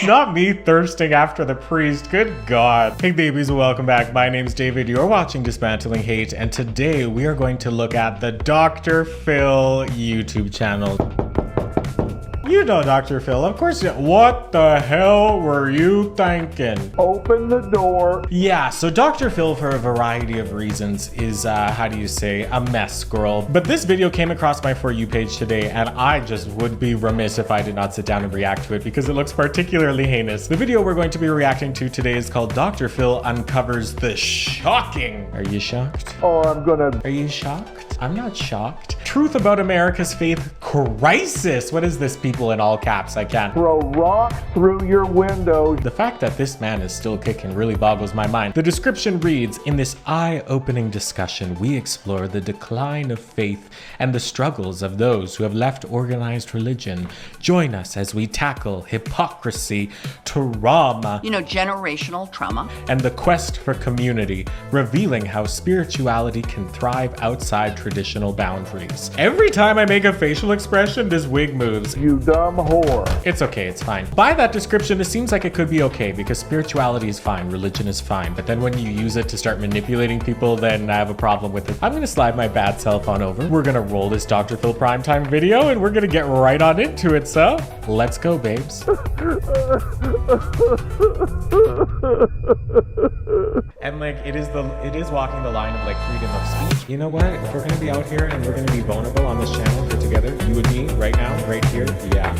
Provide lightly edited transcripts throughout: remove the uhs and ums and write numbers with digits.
Not me thirsting after the priest. Good God. Hey babies, welcome back. My name's David. You're watching Dismantling Hate, and today we are going to look at the Dr. Phil YouTube channel. You know Dr. Phil, of course. What the hell were you thinking? Open the door. Yeah, so Dr. Phil, for a variety of reasons, is, how do you say, a mess, girl. But this video came across my For You page today, and I just would be remiss if I did not sit down and react to it because it looks particularly heinous. The video we're going to be reacting to today is called Dr. Phil Uncovers the Shocking. Are you shocked? Oh, I'm gonna... Are you shocked? I'm not shocked. Truth about America's faith crisis. What is this, people, in all caps? I can't. Throw rocks through your window. The fact that this man is still kicking really boggles my mind. The description reads, in this eye-opening discussion, we explore the decline of faith and the struggles of those who have left organized religion. Join us as we tackle hypocrisy, trauma, generational trauma, and the quest for community, revealing how spirituality can thrive outside traditional boundaries. Every time I make a facial expression, this wig moves. You dumb whore. It's okay, it's fine. By that description, it seems like it could be okay because spirituality is fine, religion is fine. But then when you use it to start manipulating people, then I have a problem with it. I'm gonna slide my bad self on over. We're gonna roll this Dr. Phil primetime video and we're gonna get right on into it, so let's go, babes. And like, it is walking the line of like freedom of speech. You know what? If we're gonna be out here and we're gonna be vulnerable on this channel, we're together, you and me, right now, right here, yeah.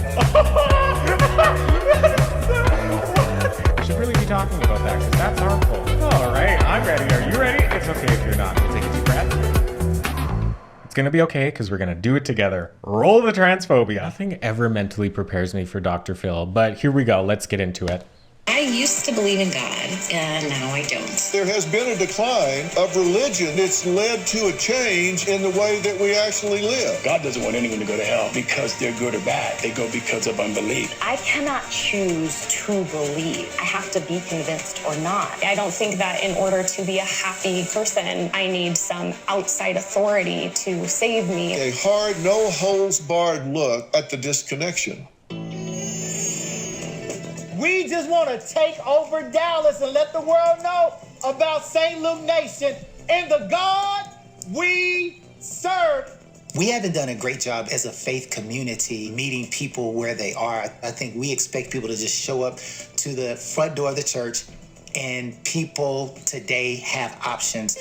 We should really be talking about that because that's harmful. All right, I'm ready. Are you ready? It's okay if you're not. Take a deep breath. It's gonna be okay because we're gonna do it together. Roll the transphobia. Nothing ever mentally prepares me for Dr. Phil, but here we go. Let's get into it. I used to believe in God, and now I don't. There has been a decline of religion. It's led to a change in the way that we actually live. God doesn't want anyone to go to hell because they're good or bad. They go because of unbelief. I cannot choose to believe. I have to be convinced or not. I don't think that in order to be a happy person, I need some outside authority to save me. A hard, no-holds-barred look at the disconnection. We just want to take over Dallas and let the world know about St. Luke Nation and the God we serve. We haven't done a great job as a faith community meeting people where they are. I think we expect people to just show up to the front door of the church, and people today have options.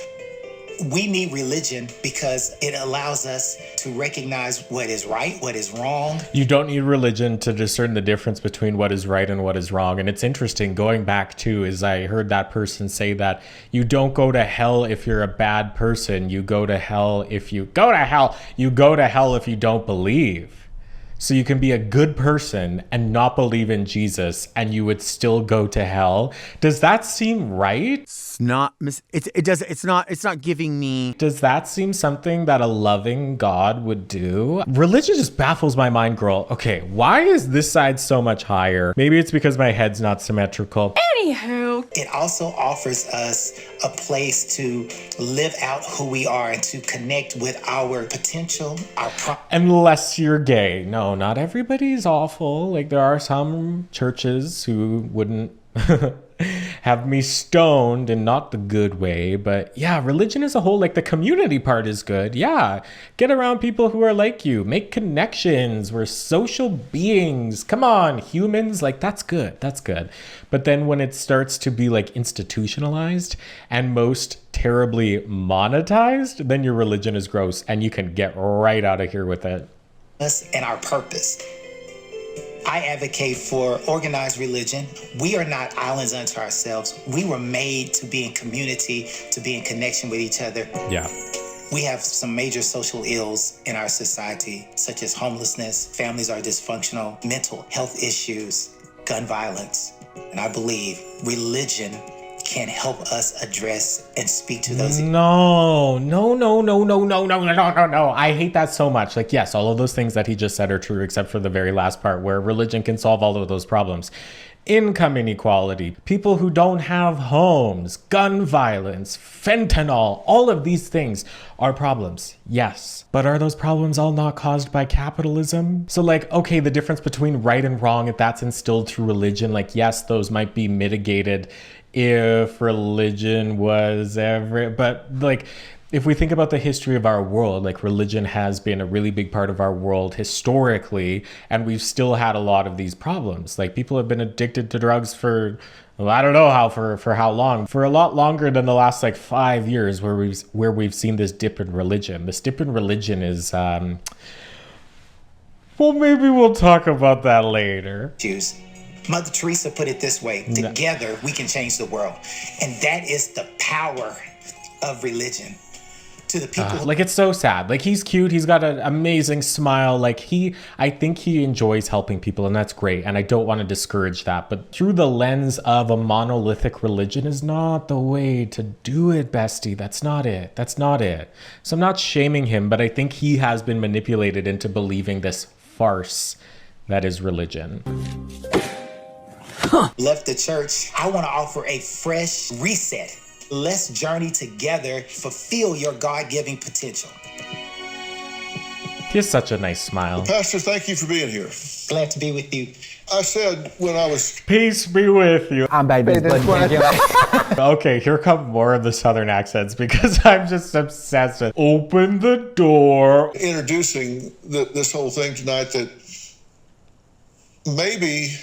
We need religion because it allows us to recognize what is right, what is wrong. You don't need religion to discern the difference between what is right and what is wrong. And it's interesting, going back to, is I heard that person say that you don't go to hell if you're a bad person. You go to hell if you go to hell. You go to hell if you don't believe. So you can be a good person and not believe in Jesus and you would still go to hell. Does that seem right? It's not giving me. Does that seem something that a loving God would do? Religion just baffles my mind, girl. Okay, why is this side so much higher? Maybe it's because my head's not symmetrical. Anywho, it also offers us a place to live out who we are and to connect with our potential, unless you're gay. No, not everybody's awful. Like, there are some churches who wouldn't have me stoned in not the good way. But yeah, religion as a whole, like the community part is good. Yeah, get around people who are like you, make connections. We're social beings. Come on, humans, like that's good. That's good. But then when it starts to be like institutionalized and most terribly monetized, then your religion is gross and you can get right out of here with it. Us and our purpose. I advocate for organized religion. We are not islands unto ourselves. We were made to be in community, to be in connection with each other. Yeah. We have some major social ills in our society, such as homelessness, families are dysfunctional, mental health issues, gun violence. And I believe religion can help us address and speak to those. No. I hate that so much. Like, yes, all of those things that he just said are true, except for the very last part where religion can solve all of those problems. income inequality, people who don't have homes, gun violence, fentanyl, all of these things are problems. Yes. But are those problems all not caused by capitalism? So like, okay, the difference between right and wrong, if that's instilled through religion, like yes, those might be mitigated if religion was ever, but like, if we think about the history of our world, like religion has been a really big part of our world historically, and we've still had a lot of these problems. Like people have been addicted to drugs for, well, I don't know how, for how long, for a lot longer than the last like 5 years where we've seen this dip in religion. This dip in religion is, well, maybe we'll talk about that later. Mother Teresa put it this way: together we can change the world. And that is the power of religion. To the people like it's so sad. Like he's cute, he's got an amazing smile, like I think he enjoys helping people, and that's great, and I don't want to discourage that, but through the lens of a monolithic religion is not the way to do it, bestie. That's not it. So I'm not shaming him, but I think he has been manipulated into believing this farce that is religion. Left the church. I want to offer a fresh reset. Let's journey together, fulfill your God-given potential. He has such a nice smile. Pastor, thank you for being here. Glad to be with you. I said when I was... Peace be with you. I'm baby's buddy. Okay, here come more of the Southern accents because I'm just obsessed with open the door. Introducing this whole thing tonight, that maybe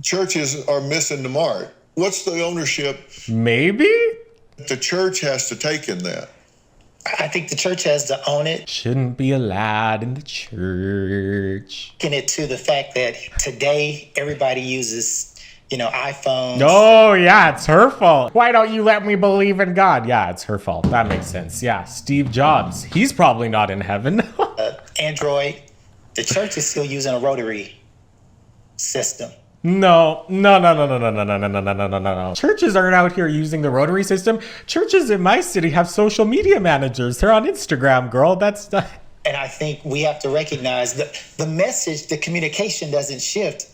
churches are missing the mark. What's the ownership maybe the church has to take in that? I think the church has to own it. Shouldn't be allowed in the church. Taking it to the fact that today everybody uses, iPhones. Oh, yeah, it's her fault. Why don't you let me believe in God? Yeah, it's her fault. That makes sense. Yeah, Steve Jobs. He's probably not in heaven. Android. The church is still using a rotary system. No. Churches aren't out here using the rotary system. Churches in my city have social media managers. They're on Instagram, girl. That's not... And I think we have to recognize that the message, the communication doesn't shift,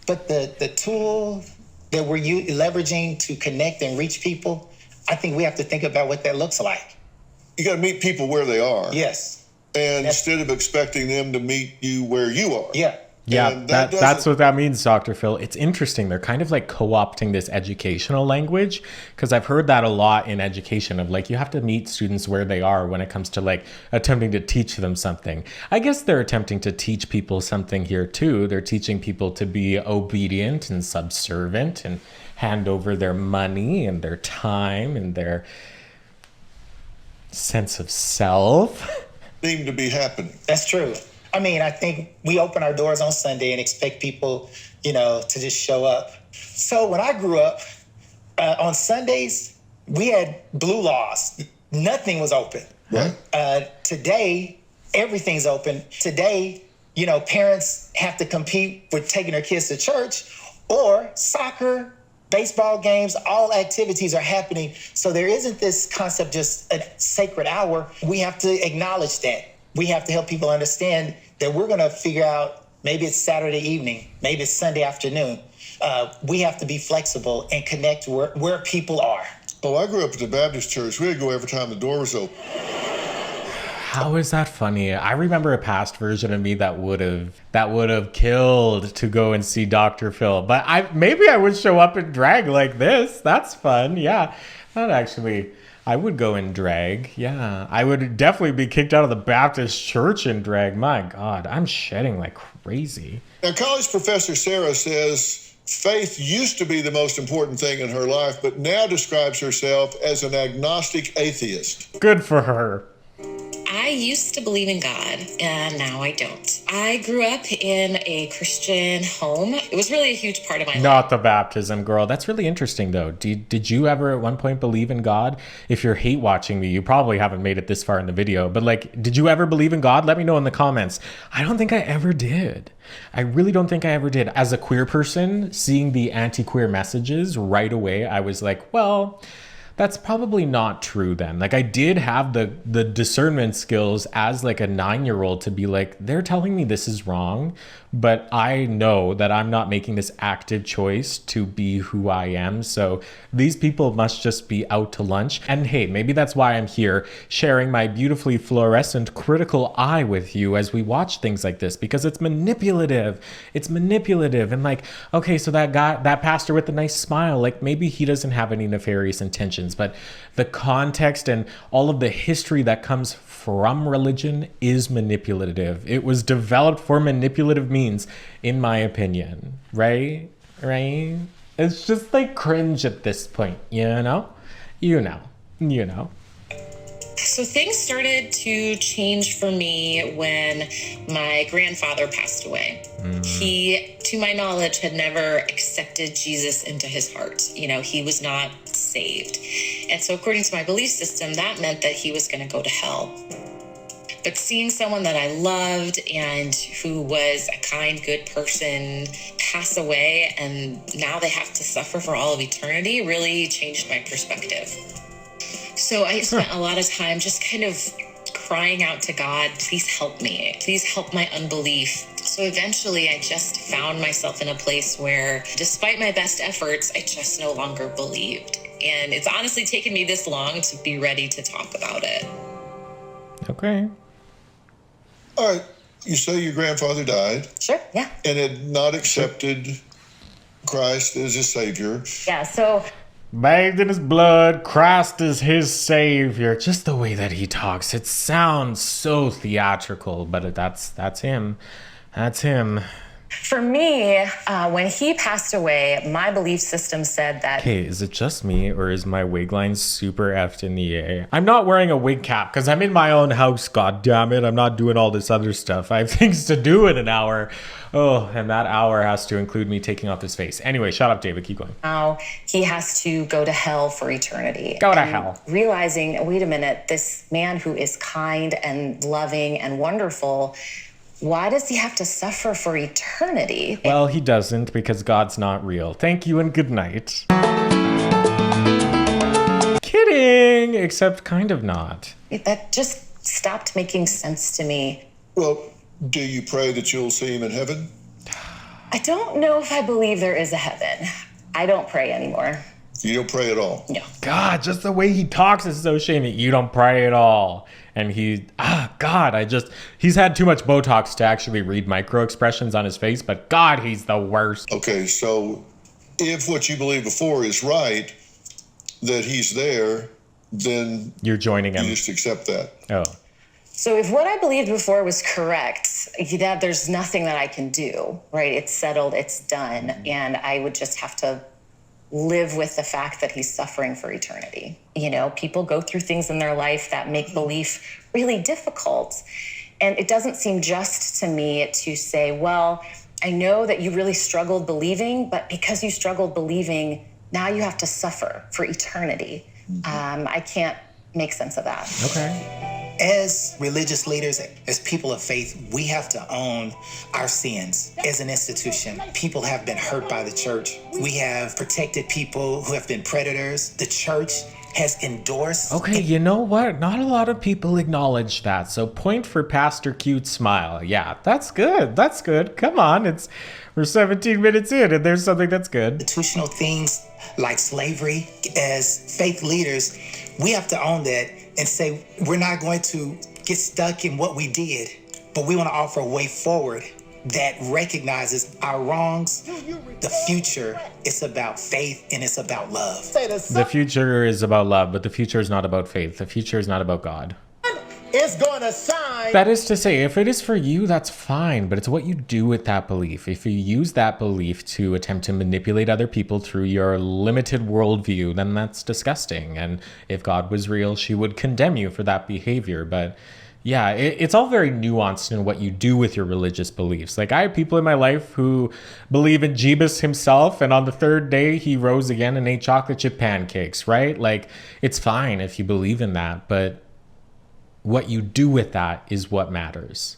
but the tool that we're leveraging to connect and reach people, I think we have to think about what that looks like. You got to meet people where they are. Yes. And instead of expecting them to meet you where you are. Yeah. Yeah, that's what that means, Dr. Phil. It's interesting. They're kind of like co-opting this educational language, because I've heard that a lot in education of like, you have to meet students where they are when it comes to like attempting to teach them something. I guess they're attempting to teach people something here too. They're teaching people to be obedient and subservient and hand over their money and their time and their sense of self. Seem to be happening. That's true. I mean, I think we open our doors on Sunday and expect people, to just show up. So when I grew up, on Sundays, we had blue laws. Nothing was open. Right. Today, everything's open. Today, parents have to compete with taking their kids to church, or soccer, baseball games, all activities are happening. So there isn't this concept, just a sacred hour. We have to acknowledge that. We have to help people understand that we're going to figure out, maybe it's Saturday evening, maybe it's Sunday afternoon. We have to be flexible and connect where people are. Oh, I grew up at the Baptist church. We had to go every time the door was open. How is that funny? I remember a past version of me that would have killed to go and see Dr. Phil. But maybe I would show up in drag like this. That's fun. Yeah, that actually... I would go in drag. Yeah, I would definitely be kicked out of the Baptist church in drag. My God, I'm shedding like crazy. Now, college professor Sarah says faith used to be the most important thing in her life, but now describes herself as an agnostic atheist. Good for her. I used to believe in God, and now I don't. I grew up in a Christian home. It was really a huge part of my life. Not the baptism, girl. That's really interesting, though. Did you ever at one point believe in God? If you're hate watching me, you probably haven't made it this far in the video. But like, did you ever believe in God? Let me know in the comments. I don't think I ever did. I really don't think I ever did. As a queer person, seeing the anti-queer messages right away, I was like, well... that's probably not true then. Like I did have the discernment skills as like a 9-year-old to be like, they're telling me this is wrong, but I know that I'm not making this active choice to be who I am. So these people must just be out to lunch. And hey, maybe that's why I'm here sharing my beautifully fluorescent critical eye with you as we watch things like this, because it's manipulative. It's manipulative. And like, okay, so that guy, that pastor with the nice smile, like maybe he doesn't have any nefarious intentions, but the context and all of the history that comes from religion is manipulative. It was developed for manipulative means, in my opinion, right? It's just like cringe at this point, you know. So things started to change for me when my grandfather passed away. He, to my knowledge, had never accepted Jesus into his heart. You know, he was not saved. And so according to my belief system, that meant that he was going to go to hell. But seeing someone that I loved and who was a kind, good person pass away, and now they have to suffer for all of eternity, really changed my perspective. So I spent a lot of time just kind of crying out to God, please help me. Please help my unbelief. So eventually I just found myself in a place where, despite my best efforts, I just no longer believed. And it's honestly taken me this long to be ready to talk about it. Okay. All right. You say your grandfather died. Sure, yeah. And had not accepted Christ as his Savior. Yeah, so... bathed in his blood, Christ is his savior. Just the way that he talks, it sounds so theatrical, but that's him. That's him. For me, when he passed away, my belief system said that... Hey, is it just me, or is my wig line super effed in the A? I'm not wearing a wig cap because I'm in my own house, god damn it. I'm not doing all this other stuff. I have things to do in an hour. Oh, and that hour has to include me taking off his face. Anyway, shut up, David. Keep going. Now he has to go to hell for eternity. Go to hell. Realizing, wait a minute, this man who is kind and loving and wonderful, why does he have to suffer for eternity? Well, he doesn't, because God's not real. Thank you and good night. Kidding, except kind of not. That just stopped making sense to me. Well, do you pray that you'll see him in heaven? I don't know if I believe there is a heaven. I don't pray anymore. You don't pray at all? No. God, just the way he talks is so shamey. You don't pray at all. And he's had too much Botox to actually read micro expressions on his face, but God, he's the worst. Okay, so if what you believed before is right, that he's there, then you're joining him. You just accept that. Oh. So if what I believed before was correct, that there's nothing that I can do, right? It's settled, it's done, and I would just have to live with the fact that he's suffering for eternity. You know, people go through things in their life that make belief really difficult. And it doesn't seem just to me to say, well, I know that you really struggled believing, but because you struggled believing, now you have to suffer for eternity. I can't make sense of that. Okay. As religious leaders, as people of faith, we have to own our sins as an institution. People have been hurt by the church. We have protected people who have been predators. The church has endorsed. Okay, you know what? Not a lot of people acknowledge that. So point for Pastor Cute Smile. Yeah, that's good. That's good. Come on. We're 17 minutes in and there's something that's good. Institutional things like slavery, as faith leaders, we have to own that and say, we're not going to get stuck in what we did, but we want to offer a way forward that recognizes our wrongs. The future is about faith and it's about love. The future is about love, but the future is not about faith. The future is not about God. It's gonna sign. That is to say, if it is for you, that's fine, but it's what you do with that belief. If you use that belief to attempt to manipulate other people through your limited worldview, then that's disgusting. And if God was real, she would condemn you for that behavior. But yeah, it's all very nuanced in what you do with your religious beliefs. Like, I have people in my life who believe in Jeebus himself, and on the third day, he rose again and ate chocolate chip pancakes, right? Like, it's fine if you believe in that, but what you do with that is what matters.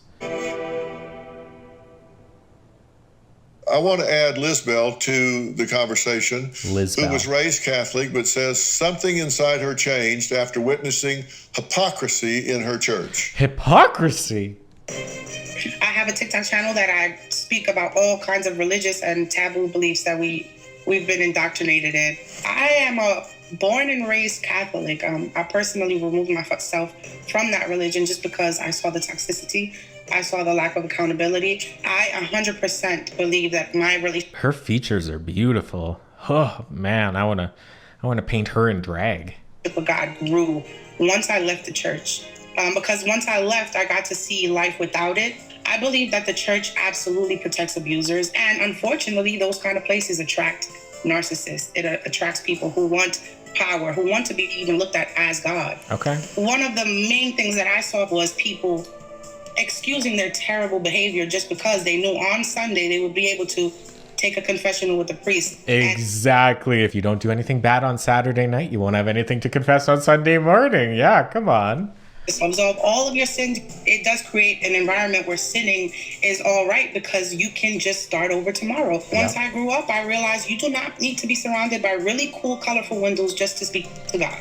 I want to add Lizbel to the conversation, Lizbel. who was raised Catholic, but says something inside her changed after witnessing hypocrisy in her church. Hypocrisy? I have a TikTok channel that I speak about all kinds of religious and taboo beliefs that we've been indoctrinated in. I am a born and raised Catholic. I personally removed myself from that religion just because I saw the toxicity. I saw the lack of accountability. I 100% believe that my religion. Her features are beautiful. Oh man, I wanna paint her in drag. With God grew once I left the church. Because once I left, I got to see life without it. I believe that the church absolutely protects abusers. And unfortunately, those kind of places attract narcissists. It attracts people who want power, who want to be even looked at as God. Okay. One of the main things that I saw was people excusing their terrible behavior just because they knew on Sunday they would be able to take a confessional with the priest. Exactly. If you don't do anything bad on Saturday night, you won't have anything to confess on Sunday morning. Yeah, come on. Absolve all of your sins. It does create an environment where sinning is all right because you can just start over tomorrow. Once I grew up, I realized you do not need to be surrounded by really cool, colorful windows just to speak to God.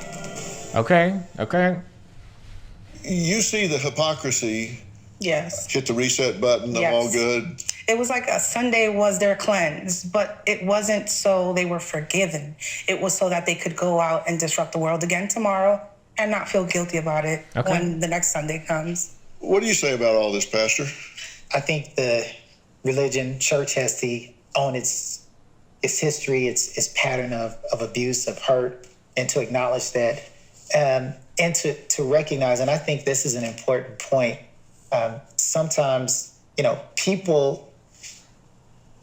Okay. You see the hypocrisy. Yes. Hit the reset button. I'm all good. It was like a Sunday was their cleanse, but it wasn't so they were forgiven. It was so that they could go out and disrupt the world again tomorrow and not feel guilty about it when the next Sunday comes. What do you say about all this, Pastor? I think the religion, church has to own its history, its pattern of abuse, of hurt, and to acknowledge that, and to recognize, and I think this is an important point. Sometimes, people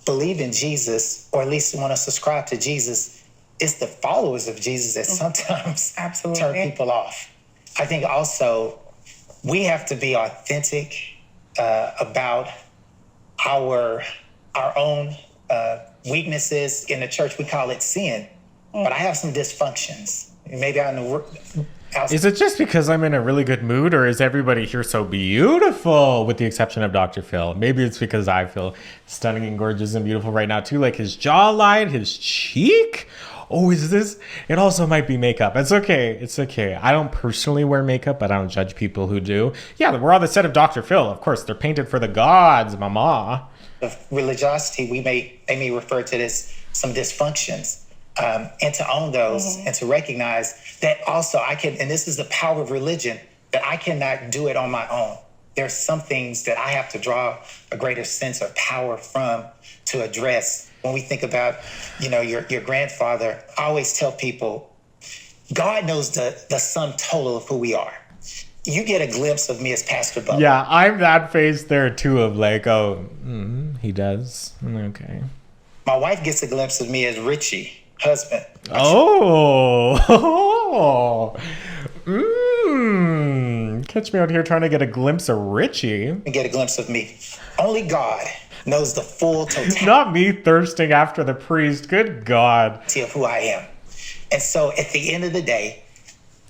believe in Jesus, or at least want to subscribe to Jesus. It's the followers of Jesus that sometimes turn people off. I think also we have to be authentic about our own weaknesses. In the church, we call it sin. But I have some dysfunctions. Maybe I know. Is it just because I'm in a really good mood, or is everybody here so beautiful, with the exception of Dr. Phil? Maybe it's because I feel stunning and gorgeous and beautiful right now too, like his jawline, his cheek. Oh, is this? It also might be makeup. It's okay. I don't personally wear makeup, but I don't judge people who do. Yeah, we're on the set of Dr. Phil. Of course, they're painted for the gods, mama. Of religiosity, they may refer to this some dysfunctions. And to own those and to recognize that also I can, and this is the power of religion, that I cannot do it on my own. There's some things that I have to draw a greater sense of power from to address. When we think about, your grandfather, I always tell people, God knows the sum total of who we are. You get a glimpse of me as Pastor Bo. Yeah, I'm that face there too of like, he does. Okay. My wife gets a glimpse of me as Richie. Husband. Catch me out here trying to get a glimpse of Richie. Get a glimpse of me. Only God knows the full totality. Not me thirsting after the priest. Good God. Of who I am. And so at the end of the day,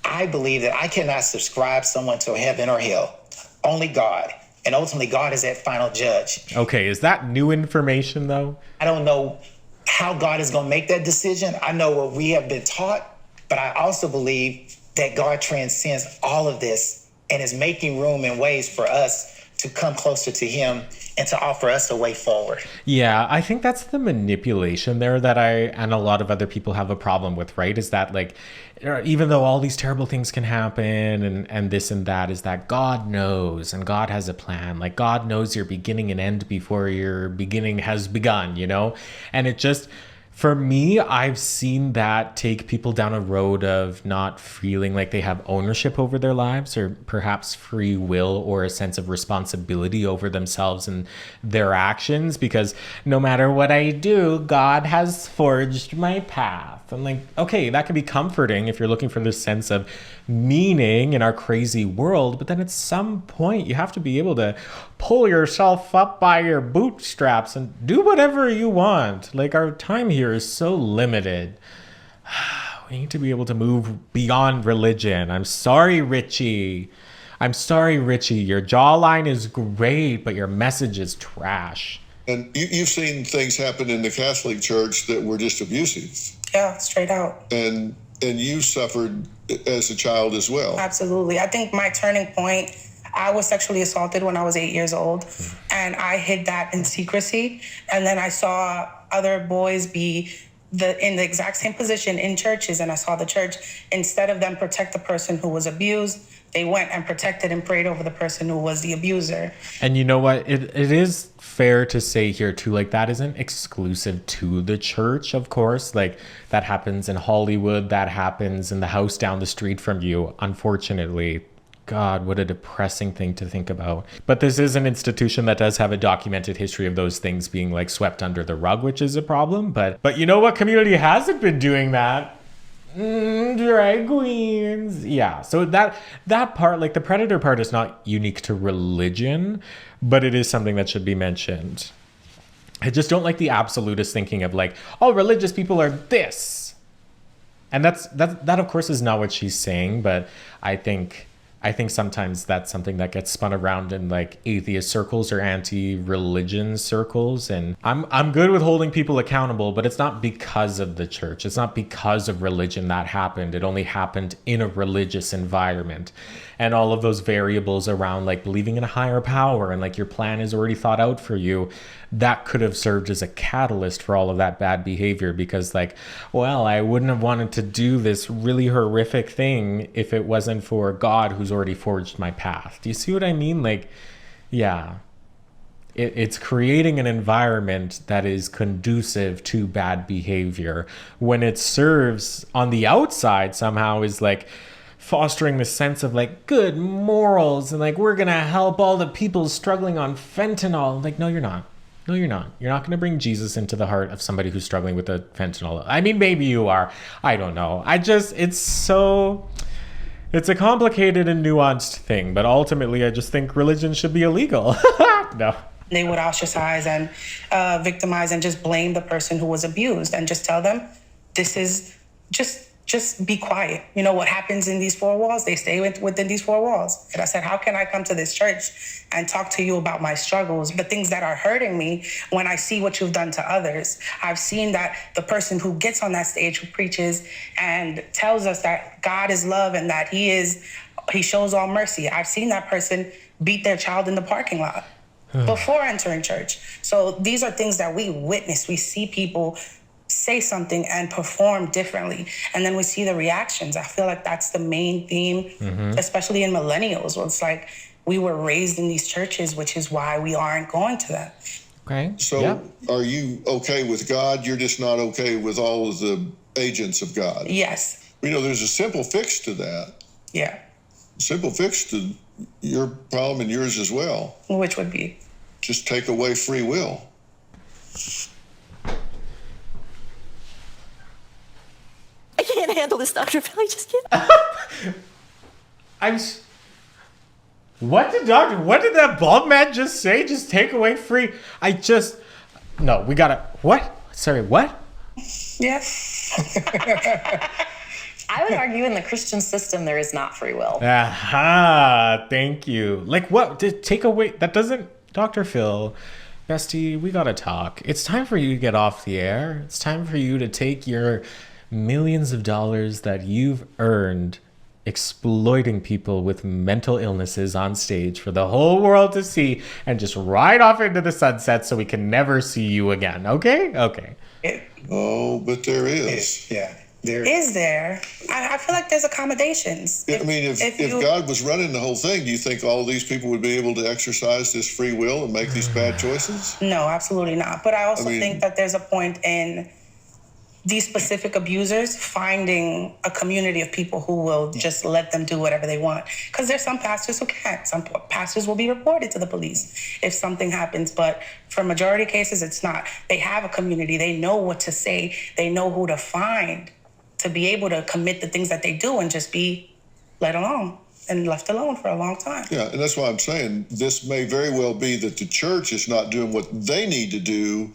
I believe that I cannot subscribe someone to heaven or hell. Only God. And ultimately, God is that final judge. Okay, is that new information though? I don't know how God is going to make that decision. I know what we have been taught, but I also believe that God transcends all of this and is making room and ways for us to come closer to him and to offer us a way forward. Yeah, I think that's the manipulation there that I and a lot of other people have a problem with, right? Is that like, even though all these terrible things can happen and this and that, is that God knows and God has a plan. Like God knows your beginning and end before your beginning has begun, And it just, for me, I've seen that take people down a road of not feeling like they have ownership over their lives, or perhaps free will or a sense of responsibility over themselves and their actions, because no matter what I do, God has forged my path. I'm like, okay, that can be comforting if you're looking for this sense of meaning in our crazy world, but then at some point you have to be able to pull yourself up by your bootstraps and do whatever you want. Like, our time here is so limited. We need to be able to move beyond religion. I'm sorry, Richie. Your jawline is great, but your message is trash. And you've seen things happen in the Catholic Church that were just abusive. Yeah, straight out. And you suffered as a child as well. Absolutely. I think my turning point, I was sexually assaulted when I was 8 years old, and I hid that in secrecy. And then I saw other boys be in the exact same position in churches, and I saw the church, instead of them protect the person who was abused, they went and protected and prayed over the person who was the abuser. And you know what? It is fair to say here too, like, that isn't exclusive to the church, of course. Like, that happens in Hollywood, that happens in the house down the street from you, unfortunately. God, what a depressing thing to think about. But this is an institution that does have a documented history of those things being like swept under the rug, which is a problem. But you know what community hasn't been doing that? Drag queens. Yeah, so that part, like the predator part, is not unique to religion, but it is something that should be mentioned. I just don't like the absolutist thinking of like, all religious people are this. And that of course is not what she's saying, but I think sometimes that's something that gets spun around in like atheist circles or anti-religion circles. And I'm good with holding people accountable, but it's not because of the church. It's not because of religion that happened. It only happened in a religious environment. And all of those variables around like believing in a higher power and like your plan is already thought out for you, that could have served as a catalyst for all of that bad behavior, because like, well, I wouldn't have wanted to do this really horrific thing if it wasn't for God who's already forged my path. Do you see what I mean? Like, yeah, it's creating an environment that is conducive to bad behavior when it serves on the outside somehow is like fostering this sense of like good morals and like we're gonna help all the people struggling on fentanyl. Like, no, you're not. No, you're not. You're not going to bring Jesus into the heart of somebody who's struggling with the fentanyl. I mean, maybe you are. I don't know. It's a complicated and nuanced thing, but ultimately I just think religion should be illegal. No. They would ostracize and victimize and just blame the person who was abused and just tell them, this is just be quiet. You know what happens in these four walls? They stay within these four walls. And I said, how can I come to this church and talk to you about my struggles, the things that are hurting me when I see what you've done to others? I've seen that the person who gets on that stage, who preaches and tells us that God is love and that he shows all mercy. I've seen that person beat their child in the parking lot before entering church. So these are things that we witness. We see people say something and perform differently, and then we see the reactions. I feel like that's the main theme, especially in millennials, where it's like we were raised in these churches, which is why we aren't going to them. Okay. So Are you okay with God? You're just not okay with all of the agents of God? Yes. You know, there's a simple fix to that. Yeah. Simple fix to your problem and yours as well. Which would be? Just take away free will. I can't handle this, Dr. Phil. I just can't. What did that bald man just say? Just take away free. No, we gotta, what? Sorry, what? Yes. I would argue in the Christian system, there is not free will. Aha, thank you. Like what? Take away, that doesn't, Dr. Phil, bestie, we gotta talk. It's time for you to get off the air. It's time for you to take your millions of dollars that you've earned exploiting people with mental illnesses on stage for the whole world to see and just ride off into the sunset so we can never see you again. Okay? Okay. Oh, but there is. Is there? I feel like there's accommodations. If God was running the whole thing, do you think all these people would be able to exercise this free will and make these bad choices? No, absolutely not. But I also think that there's a point in these specific abusers finding a community of people who will just let them do whatever they want. Because there's some pastors who can't. Some pastors will be reported to the police if something happens. But for majority cases, it's not. They have a community. They know what to say. They know who to find to be able to commit the things that they do and just be let alone and left alone for a long time. Yeah, and that's why I'm saying this may very well be that the church is not doing what they need to do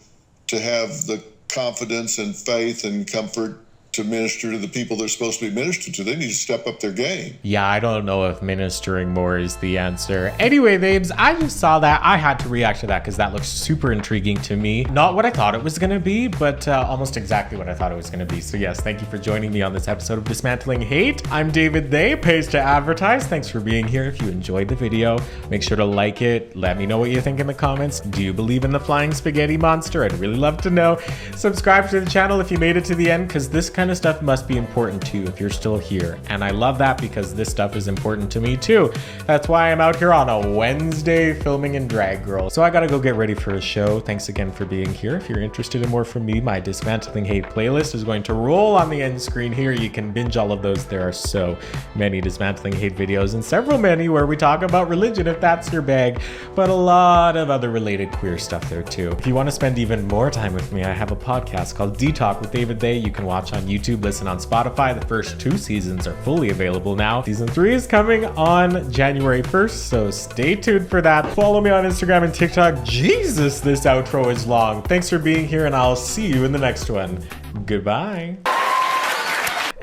to have the confidence and faith and comfort to minister to the people they're supposed to be ministered to. They need to step up their game. Yeah, I don't know if ministering more is the answer. Anyway, babes, I just saw that. I had to react to that because that looks super intriguing to me. Not what I thought it was going to be, but almost exactly what I thought it was going to be. So yes, thank you for joining me on this episode of Dismantling Hate. I'm David They, pays to advertise. Thanks for being here. If you enjoyed the video, make sure to like it. Let me know what you think in the comments. Do you believe in the flying spaghetti monster? I'd really love to know. Subscribe to the channel if you made it to the end, because this kind of stuff must be important to you if you're still here. And I love that because this stuff is important to me too. That's why I'm out here on a Wednesday filming in Drag Girl. So I gotta go get ready for a show. Thanks again for being here. If you're interested in more from me, my Dismantling Hate playlist is going to roll on the end screen here. You can binge all of those. There are so many Dismantling Hate videos and several many where we talk about religion if that's your bag, but a lot of other related queer stuff there too. If you want to spend even more time with me, I have a podcast called D-Talk with David They. You can watch on YouTube, listen on Spotify. The first 2 seasons are fully available now. Season 3 is coming on January 1st, so stay tuned for that. Follow me on Instagram and TikTok. Jesus, this outro is long. Thanks for being here, and I'll see you in the next one. Goodbye.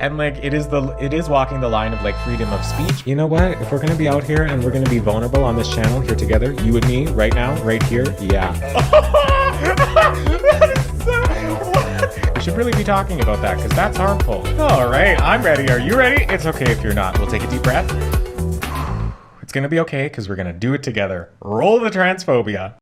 And like, it is walking the line of like freedom of speech. You know what? If we're gonna be out here and we're gonna be vulnerable on this channel here together, you and me, right now, right here, yeah. We should really be talking about that because that's harmful. All right, I'm ready. Are you ready? It's okay if you're not. We'll take a deep breath. It's gonna be okay because we're gonna do it together. Roll the transphobia.